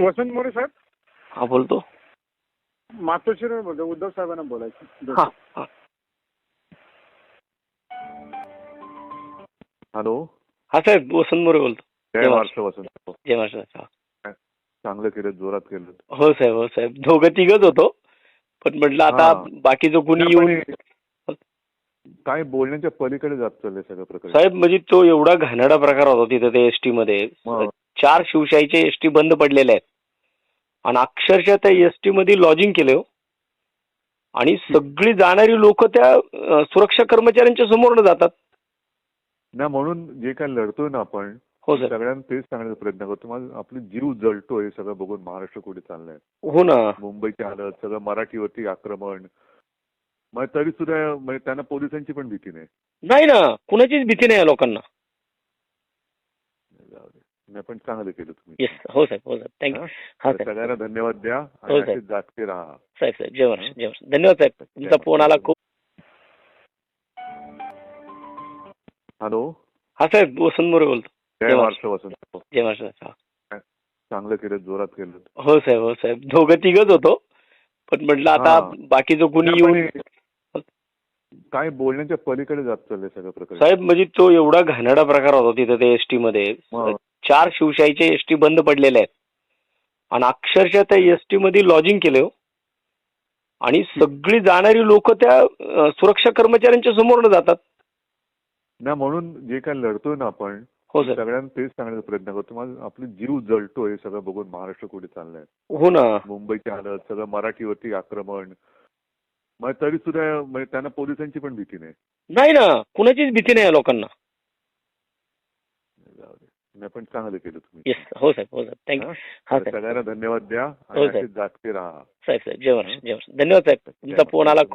वसंत मोरे साहेब, हा बोलतो. मातोश्रीवर बोलतो. उद्धव साहेबांना बोलायचं. हा हा हॅलो. हा साहेब वसंत मोरे बोलतो. जय महाराष्ट्र वसंत. जय महाराष्ट्र. हा. चांगलं केलं, जोरात केलं. हो साहेब, हो साहेब, दोघं तिघच होतो, पण म्हटलं आता हा. बाकीचं कुणी नाही, पण येऊन काय बोलण्याच्या पलीकडे जात चाललंय सगळं प्रकरण. साहेब म्हणजे तो एवढा घाणेरडा प्रकार होता तिथे ते एसटी मध्ये. मग 4 शिवशाहीचे एसटी बंद पडलेले आहेत आणि अक्षरशः त्या एसटी मध्ये लॉजिंग केले हो. आणि सगळी जाणारी लोक त्या सुरक्षा कर्मचाऱ्यांच्या समोरनं जातात. ना म्हणून जे काय लढतोय ना आपण, हो सर. सगळ्यांना तेच सांगण्याचा प्रयत्न करतो. माझा आपली जीव जळतोय सगळं बघून. महाराष्ट्र कुठे चाललंय, हो ना. मुंबईची हालत, सगळं मराठीवरती आक्रमण. मग तरी सुद्धा म्हणजे त्यांना पोलिसांची पण भीती नाही. नाही ना, कुणाचीच भीती नाही या लोकांना. जाऊ दे. नाही, पण चांगलं केलं तुम्ही. येस. हो साहेब, हो साहेब, थँक्यू. हा? हा तर साहेब. सगळ्यांना धन्यवाद द्या हो आणि साहेब. असेच जागते राहा. साहेब साहेब, जय महाराष्ट्र, जय महाराष्ट्र. धन्यवाद साहेब, तुमचा फोन आला खूप. हॅलो. हा साहेब वसंत मोरे बोलतो. जय महाराष्ट्र वसंत. जय महाराष्ट्र. हा. चांगलं केलं, जोरात केलं. हो साहेब, हो साहेब, दोघं तिघच होतो, पण म्हटलं आता हा. बाकीचं कुणी नाही, येऊन पण काय बोलण्याच्या पलीकडे जात चाललंय सगळं प्रकरण. साहेब म्हणजे तो एवढा घाणेरडा प्रकार होता तिथे ते एसटी मध्ये. मग 4 शिवशाहीचे एसटी बंद पडलेले आहेत आणि अक्षरशः त्या एसटी मध्ये लॉजिंग केले हो. आणि सगळी जाणारी लोक त्या सुरक्षा कर्मचाऱ्यांच्या समोरनं जातात. ना म्हणून जे काय लढतोय ना आपण, हो सर. सगळ्यांना तेच सांगण्याचा प्रयत्न करतो. माझा आपली जीव जळतोय सगळं बघून. महाराष्ट्र कुठे चाललंय, हो ना. मुंबईची हालत, सगळं मराठीवरती आक्रमण. मग तरी सुद्धा म्हणजे त्यांना पोलिसांची पण भीती नाही. नाही ना, कुणाचीच भीती नाही या लोकांना. जाऊ दे. नाही, पण चांगलं केलं तुम्ही. येस. हो साहेब, हो साहेब, थँक्यू. हा? हा तर साहेब. सगळ्यांना धन्यवाद द्या हो आणि साहेब. असेच जागते राहा. साहेब साहेब, जय महाराष्ट्र, जय महाराष्ट्र. धन्यवाद साहेब, तुमचा फोन आला खूप.